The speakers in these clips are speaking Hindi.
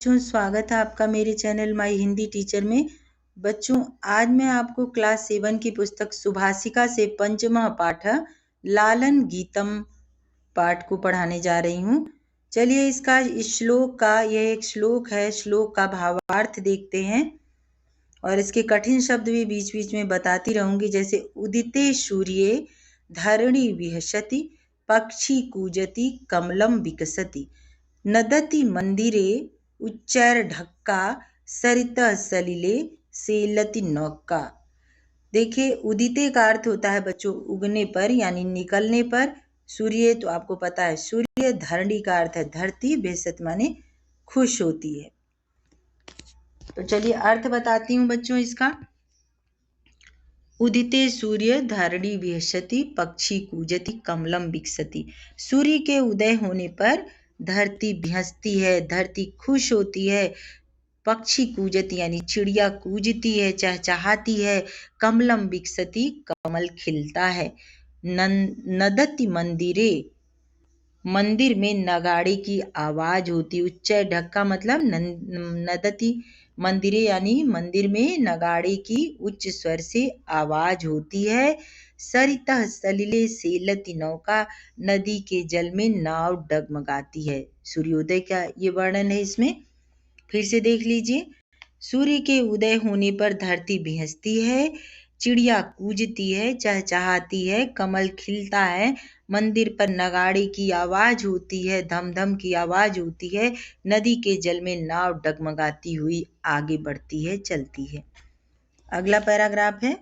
बच्चों, स्वागत है आपका मेरे चैनल माई हिंदी टीचर में। बच्चों, आज मैं आपको क्लास 7 की पुस्तक सुभाषिका से पंचमा पाठ लालन गीतम पाठ को पढ़ाने जा रही हूँ। चलिए इस श्लोक का, यह एक श्लोक है, श्लोक का भावार्थ देखते हैं और इसके कठिन शब्द भी बीच बीच में बताती रहूंगी। जैसे उदिते सूर्ये धरणी विहसति, पक्षी कूजति कमलम विकसति, नदति मंदिरे उच्चैर ढक्का, सरिता सलिले सेलति नौका। देखिए, उदिते का अर्थ होता है बच्चों उगने पर यानी निकलने पर। सूर्य तो आपको पता है सूर्य। धरणी का अर्थ है धरती, बेसत माने खुश होती है। तो चलिए अर्थ बताती हूँ बच्चों इसका। उदिते सूर्य धरणी विहसति, पक्षी कूजति कमलम विकसति। सूर्य के उदय होने पर धरती भिहसती है, धरती खुश होती है। पक्षी कूजती यानी चिड़िया कूजती है, चहचहाती है। कमलम विकसती, कमल खिलता है। नदति मंदिरे, मंदिर में नगाड़े की आवाज होती। उच्च ढक्का मतलब नदति मंदिरे यानी मंदिर में नगाड़े की उच्च स्वर से आवाज होती है। सरिता सलिले सेलति नौका, नदी के जल में नाव डगमगाती है। सूर्योदय का ये वर्णन है इसमें। फिर से देख लीजिए। सूर्य के उदय होने पर धरती भिहसती है, चिड़िया कूजती है, चहचहाती है, कमल खिलता है, मंदिर पर नगाड़े की आवाज होती है, धम धम की आवाज होती है, नदी के जल में नाव डगमगाती हुई आगे बढ़ती है, चलती है। अगला पैराग्राफ है,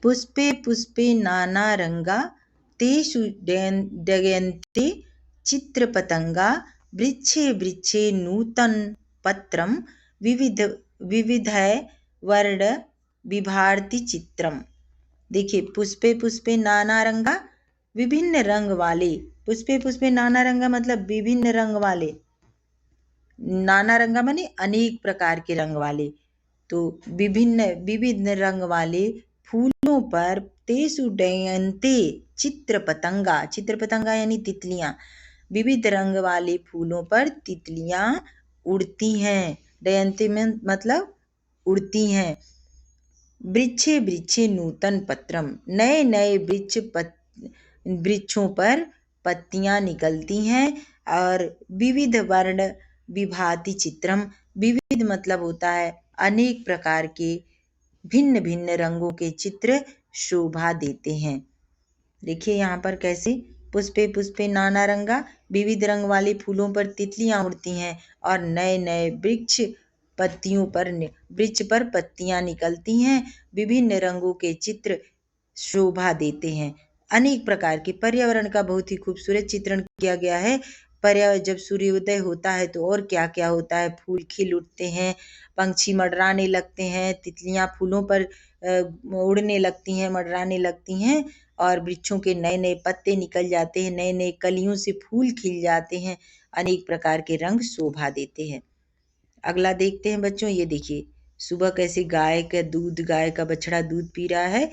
पुष्पे पुष्पे नाना रंगा, तेषु डगयन्ते चित्र पतंगा, वृक्षे वृक्षे नूतन पत्रम, विविधय वर्ण विभारती चित्रम। देखिए, पुष्पे पुष्पे नाना रंगा, विभिन्न रंग वाले। पुष्पे पुष्पे नाना रंगा मतलब विभिन्न रंग वाले। नाना रंगा माने अनेक प्रकार के रंग वाले। तो विभिन्न रंग वाले फूलों पर तेसु डयन्ते चित्र पतंगा, चित्र पतंगा यानी तितलियां। विविध रंग वाले फूलों पर तितलियां उड़ती हैं। डयन्ते में मतलब उड़ती हैं। वृक्षे वृक्षे नूतन पत्रम, नए नए वृक्षों पर पत्तियां निकलती हैं। और विविध वर्ण विभाति चित्रम, विविध मतलब होता है अनेक प्रकार के भिन्न भिन्न रंगों के चित्र शोभा देते हैं। देखिए यहाँ पर कैसे, पुष्पे पुष्पे नाना रंगा, विविध रंग वाले फूलों पर तितलियां उड़ती हैं और नए नए वृक्ष पर पत्तियां निकलती हैं। विभिन्न रंगों के चित्र शोभा देते हैं। अनेक प्रकार के पर्यावरण का बहुत ही खूबसूरत चित्रण किया गया है। पर्यावरण, जब सूर्योदय होता है तो और क्या क्या होता है, फूल खिल उठते हैं, पंछी मंडराने लगते हैं, तितलियां फूलों पर उड़ने लगती हैं, मंडराने लगती हैं और वृक्षों के नए नए पत्ते निकल जाते हैं, नए नए कलियों से फूल खिल जाते हैं, अनेक प्रकार के रंग शोभा देते हैं। अगला देखते हैं बच्चों। ये देखिए, सुबह कैसे गाय का बछड़ा दूध पी रहा है।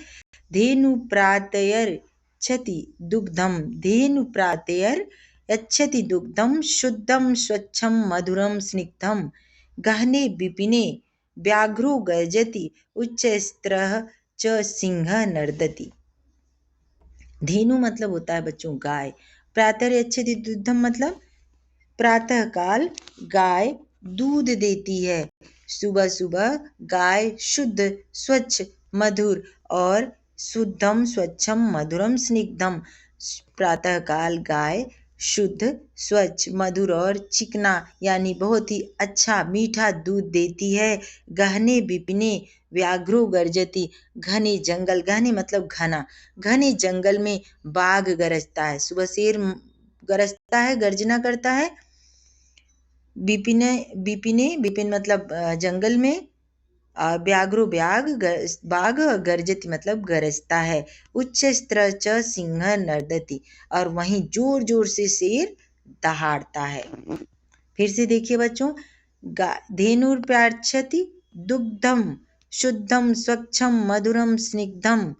धेनु प्रातयर क्षति दुग्धम, धेनु प्रातयर यच्छति दुग्धम, शुद्धम स्वच्छम मधुरम स्निग्धम, गहने विपिने व्याघ्रो गर्जति, उच्चैस्त्रः च सिंह नर्दति। धेनु मतलब होता है बच्चों गाय। प्रातः यच्छति दुग्धम मतलब प्रातः काल गाय दूध देती है। सुबह सुबह गाय शुद्ध, स्वच्छ, मधुर और शुद्धम स्वच्छम मधुरम स्निग्धम, प्रातः काल गाय शुद्ध, स्वच्छ, मधुर और चिकना यानी बहुत ही अच्छा मीठा दूध देती है। गहने विपिने व्याघ्रो गर्जति, घने जंगल, घने मतलब घना, घने जंगल में बाघ गरजता है। सुबह शेर गरजता है, गर्जना करता है। विपिन मतलब जंगल में, व्याघ्रो बाघ, गर्जति मतलब गरजता है। उच्चैस्त्र च सिंह नर्दति, और वहीं जोर जोर से शेर दहाड़ता है। फिर से देखिए बच्चों, धेनुर प्रार्थति दुग्धम शुद्धम स्वच्छम मधुरम स्निग्धम।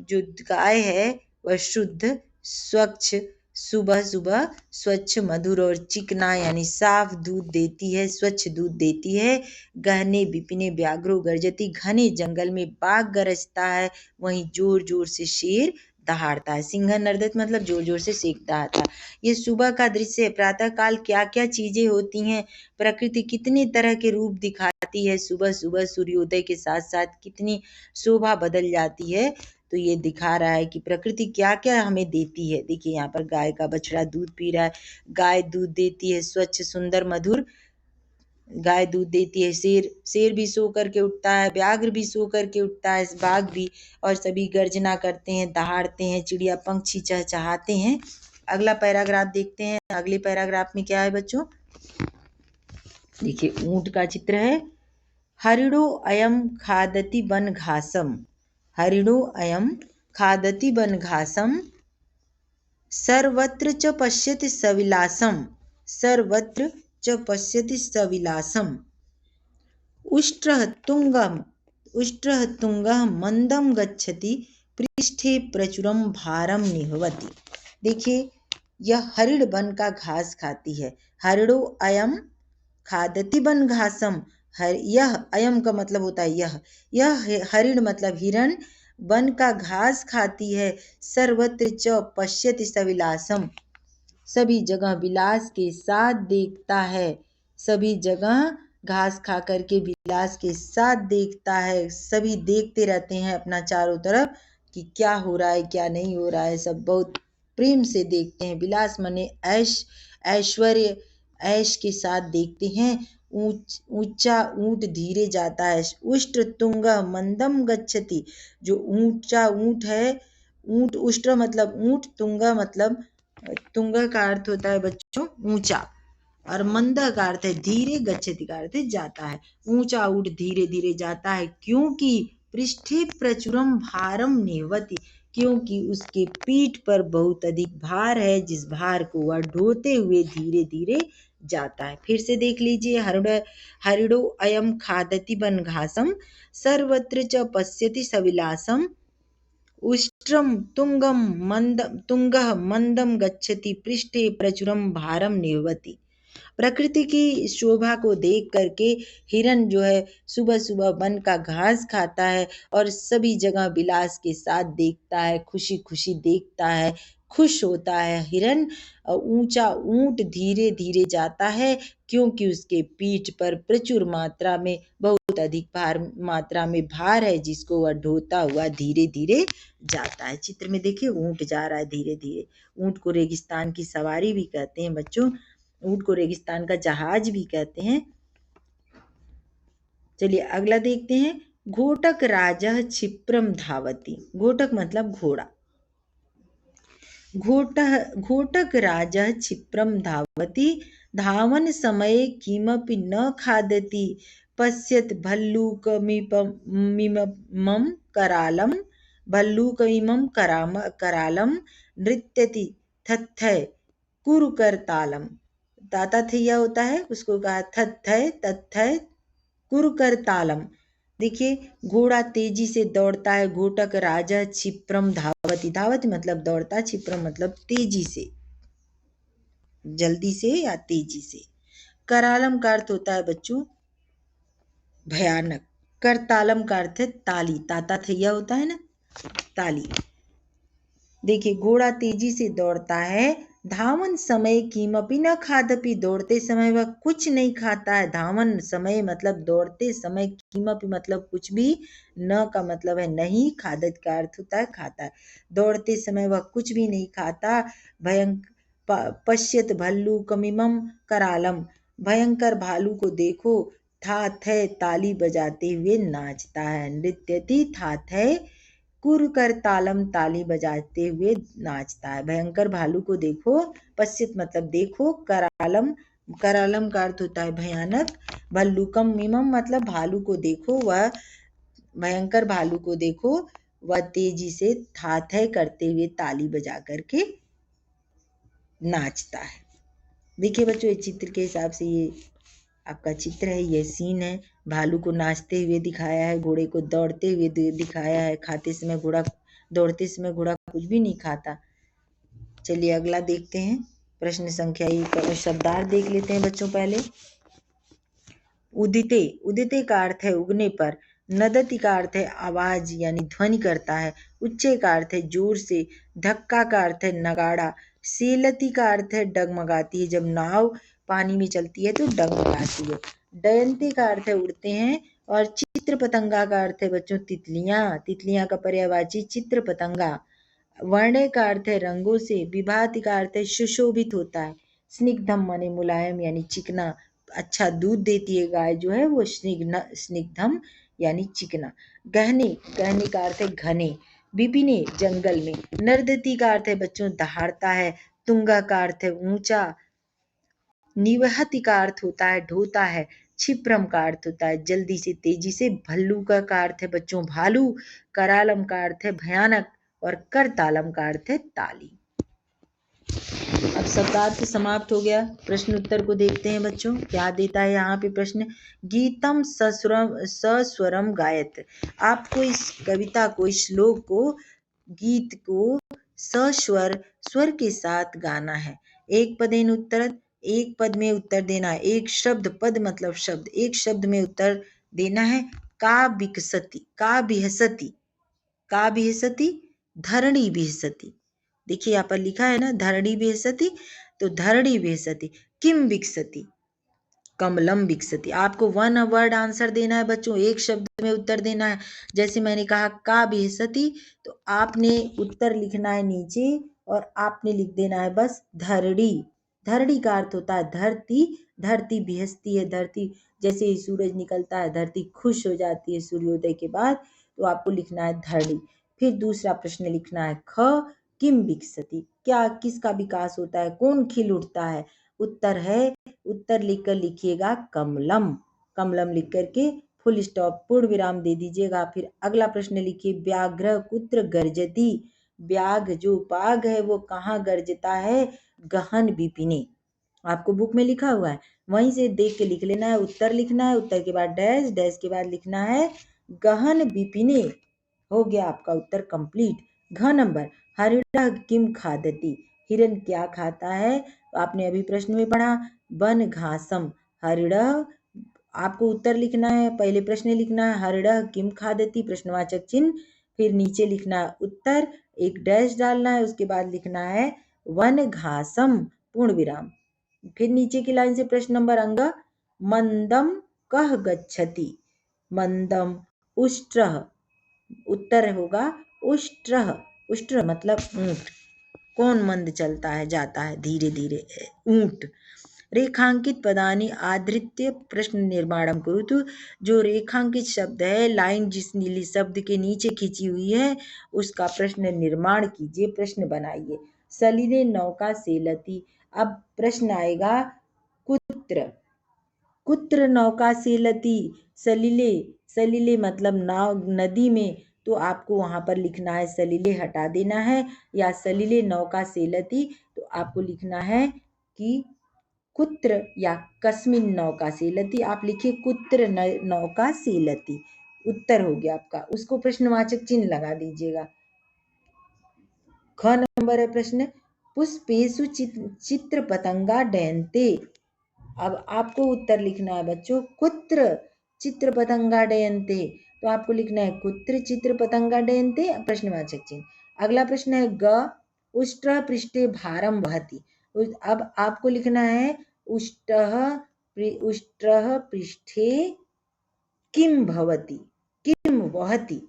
जो गाय है वह शुद्ध, स्वच्छ, सुबह सुबह स्वच्छ मधुर और चिकना यानी साफ दूध देती है, स्वच्छ दूध देती है। गहने विपिने व्याघ्रो गर्जती, घने जंगल में बाघ गरजता है, वहीं जोर जोर से शेर दहाड़ता है। सिंह नर्दत मतलब जोर जोर से शेर दहाड़ता। ये सुबह का दृश्य है। प्रातः काल क्या क्या चीजें होती हैं, प्रकृति कितने तरह के रूप दिखाती है। सुबह सुबह सूर्योदय के साथ साथ कितनी शोभा बदल जाती है। तो ये दिखा रहा है कि प्रकृति क्या क्या हमें देती है। देखिए यहाँ पर गाय का बछड़ा दूध पी रहा है, गाय दूध देती है स्वच्छ सुंदर मधुर, गाय दूध देती है। शेर भी सो करके उठता है, व्याघ्र भी सो करके उठता है, बाघ भी, और सभी गर्जना करते हैं, दहाड़ते हैं, चिड़िया पंछी चहचहाते हैं। अगला पैराग्राफ देखते हैं। अगले पैराग्राफ में क्या है बच्चों, देखिए ऊंट का चित्र है। हरिणो अयम खादति वन घासम, हरिणो अयम खादति वन घासम, सर्वत्र च पश्यति सविलासम, सर्वत्र च पश्यति सविलासम, उष्ट्रः तुंगः मंदम गच्छति, पृष्ठे प्रचुरम भारम निहवति। देखिए यह हरिण वन का घास खाती है। हरिणो अयम खादति वन घासम, यह अयम का मतलब होता है यह हरिण मतलब हिरण वन का घास खाती है। सर्वत्र च पश्यति सविलासम, सभी जगह विलास के साथ देखता है, सभी जगह घास खा करके विलास के साथ देखता है। सभी देखते रहते हैं अपना चारों तरफ कि क्या हो रहा है क्या नहीं हो रहा है, सब बहुत प्रेम से देखते हैं। विलास माने ऐश, ऐश्वर्य, ऐश के साथ देखते हैं। ऊंचा ऊंट धीरे जाता है। उष्ट्र तुंग मंदम गच्छति, जो ऊंचा ऊंट है, ऊंट उष्ट्र मतलब ऊंट, तुंगा मतलब, तुंगा का अर्थ होता है बच्चों ऊंचा, और मंदा का अर्थ है धीरे, गच्छति का अर्थ है जाता है। ऊंचा ऊंट धीरे धीरे जाता है, क्योंकि पृष्ठे प्रचुरम भारम नेवती, क्योंकि उसके पीठ पर बहुत अधिक भार है, जिस भार को वह ढोते हुए धीरे धीरे जाता है। फिर से देख लीजिए। हरिणो अयम खादति वन घासम, सर्वत्र च पश्यति सविलासम, उष्ट्रम तुंगः मंदम गच्छति, पृष्ठे प्रचुरम भारम निहवति। प्रकृति की शोभा को देख करके हिरन जो है सुबह सुबह वन का घास खाता है और सभी जगह विलास के साथ देखता है, खुशी खुशी देखता है, खुश होता है हिरन। ऊंचा ऊंट धीरे धीरे जाता है, क्योंकि उसके पीठ पर प्रचुर मात्रा में, बहुत अधिक मात्रा में भार है, जिसको वह ढोता हुआ धीरे धीरे जाता है। चित्र में देखिए ऊंट जा रहा है धीरे धीरे। ऊंट को रेगिस्तान की सवारी भी कहते हैं बच्चों, ऊंट को रेगिस्तान का जहाज भी कहते हैं। चलिए अगला देखते हैं। घोटक राजः क्षिप्रम धावति, घोटक मतलब घोड़ा। घोटक राजः क्षिप्रम धावति, धावन समये किमपि न खादति, पश्यत भल्लूकमिमं करालम, भल्लूकमिमं करालम, नृत्यति थत्थय कुरुकरतालम। ताता थैया होता है, उसको कहा थत्थय तत्थय कुरुकरतालम। देखिए घोड़ा तेजी से दौड़ता है। घोटक राजा क्षिप्रम धावती, धावती मतलब दौड़ता, क्षिप्रम मतलब तेजी से, जल्दी से या तेजी से। करालम का अर्थ होता है बच्चों भयानक। करतालम का अर्थ है ताली, ताता थैया होता है ना, ताली। देखिए घोड़ा तेजी से दौड़ता है। धावन समय किमपि न खादपि, दौड़ते समय वह कुछ नहीं खाता है। धावन समय मतलब दौड़ते समय, किमपि मतलब कुछ भी, न का मतलब है नहीं, खादत का अर्थ होता है खाता है। दौड़ते समय वह कुछ भी नहीं खाता। पश्यत भल्लूकमिमं करालम, भयंकर भालू को देखो, था थे ताली बजाते हुए नाचता है। नृत्यति था थे कुरुकरतालम, ताली बजाते हुए नाचता है। भयंकर भालू को देखो, पश्चित मतलब देखो, करालम, करालम का अर्थ होता है भयानक, भल्लूकम मिमम मतलब भालू को देखो, वह भयंकर भालू को देखो, वह तेजी से थाथय करते हुए ताली बजा करके नाचता है। देखिए बच्चों इस चित्र के हिसाब से ये आपका चित्र है, ये सीन है। भालू को नाचते हुए दिखाया है, घोड़े को दौड़ते हुए दिखाया है। खाते समय घोड़ा, दौड़ते समय घोड़ा कुछ भी नहीं खाता। चलिए अगला देखते हैं। प्रश्न संख्या 1 शब्दार्थ देख लेते हैं बच्चों पहले। उदिते, उदिते का अर्थ है उगने पर। नदति का अर्थ है आवाज यानी ध्वनि करता है। उच्चे का अर्थ है जोर से। धक्का का अर्थ है नगाड़ा। सेलती का अर्थ है डगमगाती है, जब नाव पानी में चलती है तो डगमगाती है। डयंते का अर्थ है उड़ते हैं। और चित्र पतंगा का अर्थ है बच्चों तितलियां। तितलियां का पर्यायवाची चित्र पतंगा। वर्ण्य का अर्थ है रंगों से। विभाति का अर्थ है सुशोभित होता है। स्निग्धम माने मुलायम यानी चिकना। अच्छा दूध देती है गाय जो है वो स्निग्धम यानी चिकना। गहने, गहने का अर्थ है घने। विपिने जंगल में। नर्दती का अर्थ है बच्चों दहाड़ता है। तुंगा का अर्थ है ऊंचा। निवहति का अर्थ होता है ढोता है। क्षिप्रम का अर्थ होता है जल्दी से तेजी से। भल्लूका का अर्थ है बच्चों भालू। करालम का अर्थ है भयानक। और करतालम का अर्थ है ताली। अब शब्दार्थ समाप्त हो गया। प्रश्न उत्तर को देखते हैं बच्चों, क्या देता है यहाँ पे प्रश्न। गीतम सस्वरम गायत। आपको इस कविता को, इस श्लोक को, गीत को सस्वर स्वर के साथ गाना है। एक पदेन उत्तर, एक पद में उत्तर देना है। एक शब्द, पद मतलब शब्द, एक शब्द में उत्तर देना है। का विकसति, का बिहसति, का बिहसति, धरणी बिहसति। देखिए यहाँ पर लिखा है ना धरणी विहसति, तो धरणी विहसति। किम विकसति, कमलम विकसति। आपको वन वर्ड आंसर देना है बच्चों, एक शब्द में उत्तर देना है। जैसे मैंने कहा का विहसति, तो आपने उत्तर लिखना है नीचे और आपने लिख देना है बस धरणी। धरणी का अर्थ होता है धरती। धरती विहसती है, धरती जैसे ही सूरज निकलता है धरती खुश हो जाती है सूर्योदय के बाद, तो आपको लिखना है धरणी। फिर दूसरा प्रश्न लिखना है ख किम विकसति, क्या किसका विकास होता है, कौन खिल उठता है। उत्तर है, उत्तर लिखकर लिखिएगा कमलम। कमलम लिख करके फुल स्टॉप पूर्ण विराम दे दीजिएगा। फिर अगला प्रश्न लिखिए व्याघ्र कुत्र गर्जति। व्याघ जो बाघ है वो कहाँ गर्जता है, गहन विपिने। आपको बुक में लिखा हुआ है, वहीं से देख के लिख लेना है। उत्तर लिखना है, उत्तर के बाद डैश, डैश के बाद लिखना है गहन विपिने। हो गया आपका उत्तर कंप्लीट। घ नंबर हरिणः किम खादति। हिरण क्या खाता है, तो आपने अभी प्रश्न में पढ़ा वन घासम। हरिणः, आपको उत्तर लिखना है, पहले प्रश्न लिखना है हरिणः किम खादति प्रश्नवाचक चिन्ह, फिर नीचे लिखना है उत्तर, एक डैश डालना है, उसके बाद लिखना है वन घासम पूर्ण विराम। फिर नीचे की लाइन से प्रश्न नंबर अंग मंदम कह गच्छति। मंदम उष्ट्रः, उत्तर होगा उष्ट्रः। उष्ट्र मतलब ऊंट। कौन मंद चलता है, जाता है धीरे धीरे, ऊंट। रेखांकित पदानि आधृत्य प्रश्न निर्माणम कुरुतु। जो रेखांकित शब्द है, लाइन जिस नीली शब्द के नीचे खींची हुई है उसका प्रश्न निर्माण कीजिए, प्रश्न बनाइए। सलिले नौका सेलति। अब प्रश्न आएगा कुत्र। कुत्र नौका सेलति। सलिले, सलिले मतलब नाव, नदी में, तो आपको वहां पर लिखना है सलिले हटा देना है, या सलिले नौका सेलति तो आपको लिखना है कि कुत्र या कस्मिन नौका सेलति। आप लिखिए कुत्र नौका सेलति, उत्तर हो गया आपका। उसको प्रश्नवाचक चिन्ह लगा दीजिएगा। ख नंबर है प्रश्न पुष्पेषु चित्र पतंगा डयन्ते। अब आपको उत्तर लिखना है बच्चों कुत्र चित्र पतंगा डयन्ते, तो आपको लिखना है कुत्र चित्र पतंगा डयन्ते प्रश्नवाचक चिन्ह। अगला प्रश्न है ग उष्ट्र पृष्ठे भारम वहति। अब आपको लिखना है उष्ट्रः पृष्ठे किम भवति, किम वहति।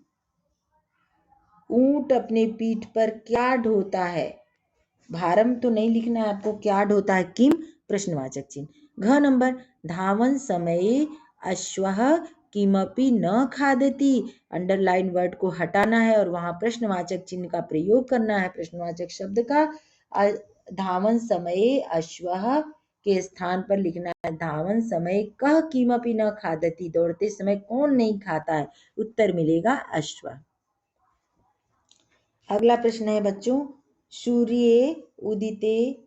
ऊंट अपने पीठ पर क्या ढोता है। भारम तो नहीं लिखना है आपको, क्या ढोता है, किम प्रश्नवाचक चिन्ह। घ नंबर धावन समये अश्वः किमपि न खादति। अंडरलाइन वर्ड को हटाना है और वहां प्रश्नवाचक चिन्ह का प्रयोग करना है, प्रश्नवाचक शब्द का। धावन समये अश्वः के स्थान पर लिखना है धावन समय कह किमपि न खादति। दौड़ते समय कौन नहीं खाता है, उत्तर मिलेगा अश्व। अगला प्रश्न है बच्चों सूर्ये उदिते,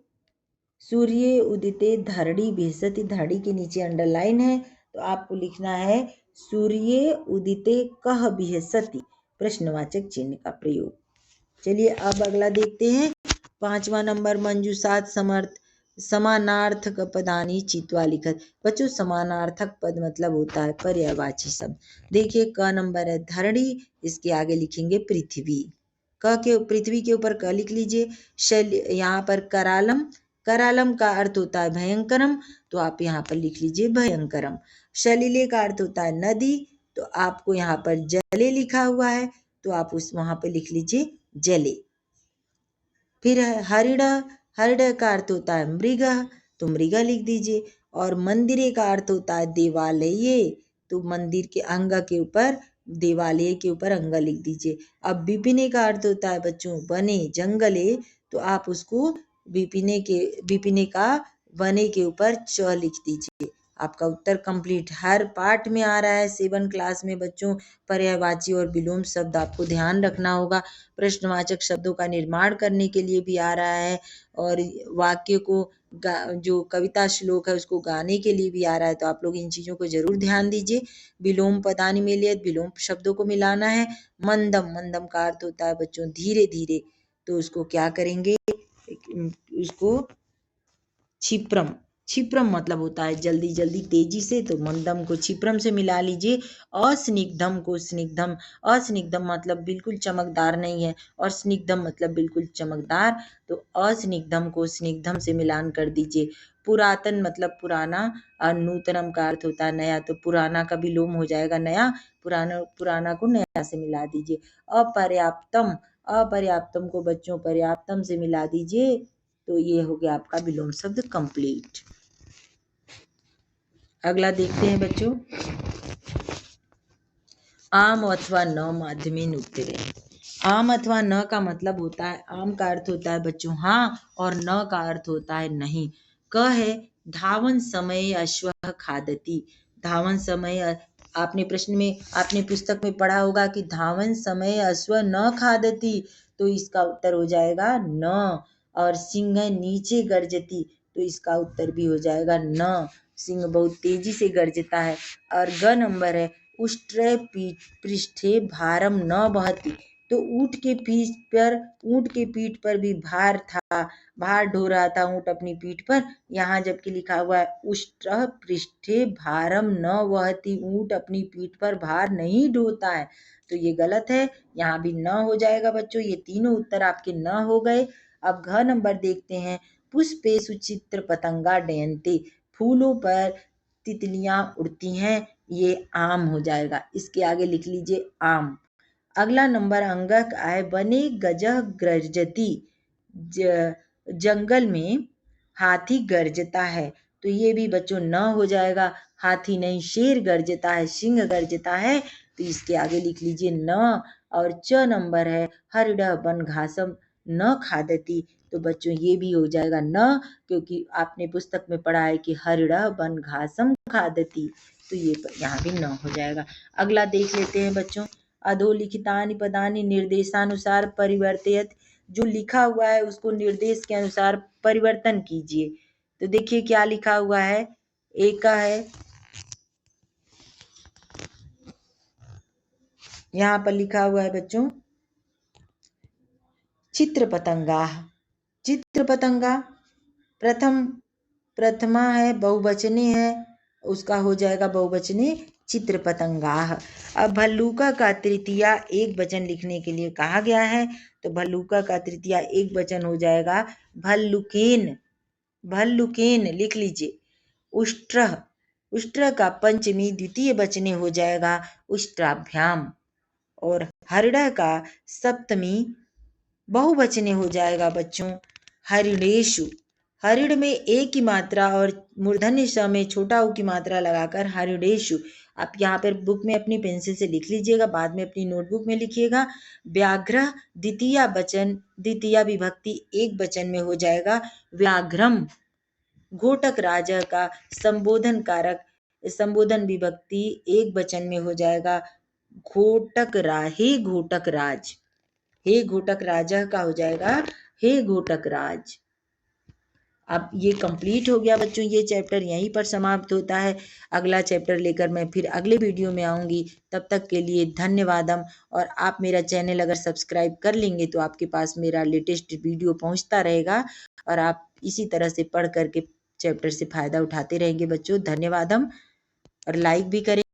सूर्ये उदिते धरणी विहसति। धरणी के नीचे अंडरलाइन है, तो आपको लिखना है सूर्ये उदिते कह विहसति प्रश्नवाचक चिन्ह का प्रयोग। चलिए अब अगला देखते हैं 5वां नंबर मंजूषात समर्थ समानार्थक पदानी चित्वा लिखत। बच्चों समानार्थक पद मतलब होता है पर्यायवाची शब्द। देखिए क नंबर है धरणी, इसके आगे लिखेंगे पृथ्वी। क के पृथ्वी के ऊपर क लिख लीजिए। शैल यहाँ पर करालम, करालम का अर्थ होता है भयंकरम, तो आप यहाँ पर लिख लीजिए भयंकरम। शैलिले का अर्थ होता है नदी, तो आपको यहाँ पर जले लिखा हुआ है, तो आप उस वहां पर लिख लीजिए जले। फिर है हरिण, हरिण का अर्थ होता है मृग, तो मृग लिख दीजिए। और मंदिरे का अर्थ होता है देवालय, तो मंदिर के अंग के ऊपर, देवालय के ऊपर अंग लिख दीजिए। अब विपिने का अर्थ होता है बच्चों वने जंगले, तो आप उसको विपिने का वने के ऊपर च लिख दीजिए। आपका उत्तर कंप्लीट। हर पार्ट में आ रहा है 7 क्लास में बच्चों। पर्यायवाची और विलोम शब्द आपको ध्यान रखना होगा। प्रश्नवाचक शब्दों का निर्माण करने के लिए भी आ रहा है, और वाक्य को जो कविता श्लोक है उसको गाने के लिए भी आ रहा है, तो आप लोग इन चीजों को जरूर ध्यान दीजिए। विलोम पदानि मेलयत, विलोम शब्दों को मिलाना है। मंदम, मंदम का अर्थ होता है बच्चों धीरे धीरे, तो उसको क्या करेंगे, उसको क्षिप्रम, क्षिप्रम मतलब होता है जल्दी जल्दी तेजी से, तो मंदम को क्षिप्रम से मिला लीजिए। अस्निग्धम को स्निग्धम, अस्निग्धम मतलब बिल्कुल चमकदार नहीं है, और स्निग्धम मतलब बिल्कुल चमकदार, तो अस्निग्धम को स्निग्धम से मिलान कर दीजिए। पुरातन मतलब पुराना, और नूतनम का अर्थ होता है नया, तो पुराना का विलोम हो जाएगा नया, पुराना पुराना को नया से मिला दीजिए। अपर्याप्तम, अपर्याप्तम को बच्चों पर्याप्तम से मिला दीजिए, तो ये हो गया आपका विलोम शब्द कंप्लीट। अगला देखते हैं बच्चों, आम अथवा न माध्यमेन उत्तरे। आम अथवा न का मतलब होता है, आम का अर्थ होता है बच्चों हाँ, और न का अर्थ होता है नहीं। क है धावन समय अश्व खादती, धावन समय, आपने प्रश्न में, आपने पुस्तक में पढ़ा होगा कि धावन समय अश्व न खादती, तो इसका उत्तर हो जाएगा न। और सिंह नीचे गर्जती, तो इसका उत्तर भी हो जाएगा न, सिंह बहुत तेजी से गर्जता है। और ग नंबर है उष्ट्र पृष्ठे भारम न बहती, तो ऊँट के पीठ पर भी भार था, भार ढो रहा था ऊँट अपनी पीठ पर। यहाँ जबकि लिखा हुआ है उष्ट्र पृष्ठे भारम न वहती, ऊँट अपनी पीठ पर भार नहीं ढोता है, तो ये गलत है, यहाँ भी न हो जाएगा बच्चों। ये तीनों उत्तर आपके न हो गए। अब घ नंबर देखते हैं, पुष्पेषु चित्र पतंगा डयन्ते, फूलों पर तितलियां उड़ती हैं, ये आम हो जाएगा। इसके आगे लिख लीजिए आम। अगला नंबर अंगक आय बने गजह गर्जती, जंगल में हाथी गर्जता है, तो ये भी बच्चों न हो जाएगा। हाथी नहीं शेर गर्जता है, सिंह गर्जता है, तो इसके आगे लिख लीजिए न। और च नंबर है हरिण वन घासम न खादती, तो बच्चों ये भी हो जाएगा न, क्योंकि आपने पुस्तक में पढ़ा है कि हरिण वन घासम खादती, तो ये यहाँ भी न हो जाएगा। अगला देख लेते हैं बच्चों, अधोलिखितानि पदानि निर्देशानुसार परिवर्तयत, जो लिखा हुआ है उसको निर्देश के अनुसार परिवर्तन कीजिए। तो देखिए क्या लिखा हुआ है, एक का है, यहाँ पर लिखा हुआ है बच्चों चित्र पतंगा, चित्र पतंगा प्रथमा है, बहुवचने है, उसका हो जाएगा बहुवचने चित्र पतंगाह। अब भल्लूका का तृतीया एक वचन लिखने के लिए कहा गया है, तो भल्लूका का तृतीया एक वचन हो जाएगा भल्लुकेन, भल्लुकेन लिख लीजिए। उष्ट्र, उष्ट्र का पंचमी द्वितीय वचने हो जाएगा उष्ट्राभ्याम। और हरिण का सप्तमी बहुवचने हो जाएगा बच्चों हरिणेषु। हरिण में एक की मात्रा और मूर्धन्य श में छोटा ऊ की मात्रा लगाकर हरिणेषु। आप यहाँ पर बुक में अपनी पेंसिल से लिख लीजिएगा, बाद में अपनी नोटबुक में लिखिएगा। व्याघ्र द्वितीय वचन, द्वितीय विभक्ति एक वचन में हो जाएगा व्याघ्रम। घोटक राज का संबोधन कारक, संबोधन विभक्ति एक वचन में हो जाएगा घोटक हे घोटक राज, हे घोटक राजा का हो जाएगा हे घोटक राज। अब ये कंप्लीट हो गया बच्चों, ये चैप्टर यहीं पर समाप्त होता है। अगला चैप्टर लेकर मैं फिर अगले वीडियो में आऊँगी। तब तक के लिए धन्यवादम। और आप मेरा चैनल अगर सब्सक्राइब कर लेंगे तो आपके पास मेरा लेटेस्ट वीडियो पहुँचता रहेगा और आप इसी तरह से पढ़ कर के चैप्टर से फ़ायदा उठाते रहेंगे बच्चों। धन्यवादम। और लाइक भी करें।